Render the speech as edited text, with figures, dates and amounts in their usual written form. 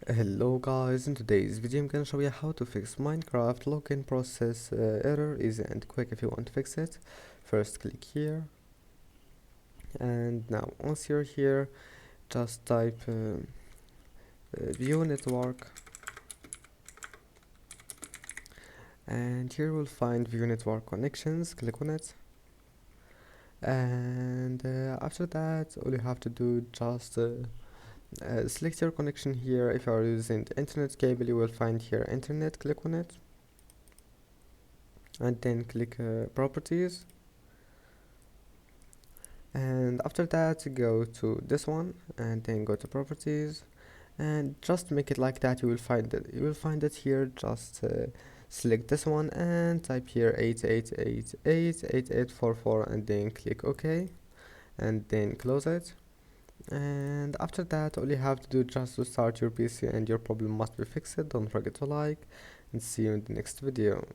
Hello guys, in today's video I'm gonna show you how to fix Minecraft login process error. Easy and quick. If you want to fix it, first click here, and now once you're here just type view network, and here we'll find view network connections. Click on it, and after that all you have to do just select your connection here. If you are using internet cable, you will find here internet. Click on it, and then click properties, and after that go to this one and then go to properties and just make it like that. You will find it here. Just select this one and type here 88888844 and then click OK, and then close it. And after that all you have to do just to start your PC and your problem must be fixed. Don't forget to like, and see you in the next video.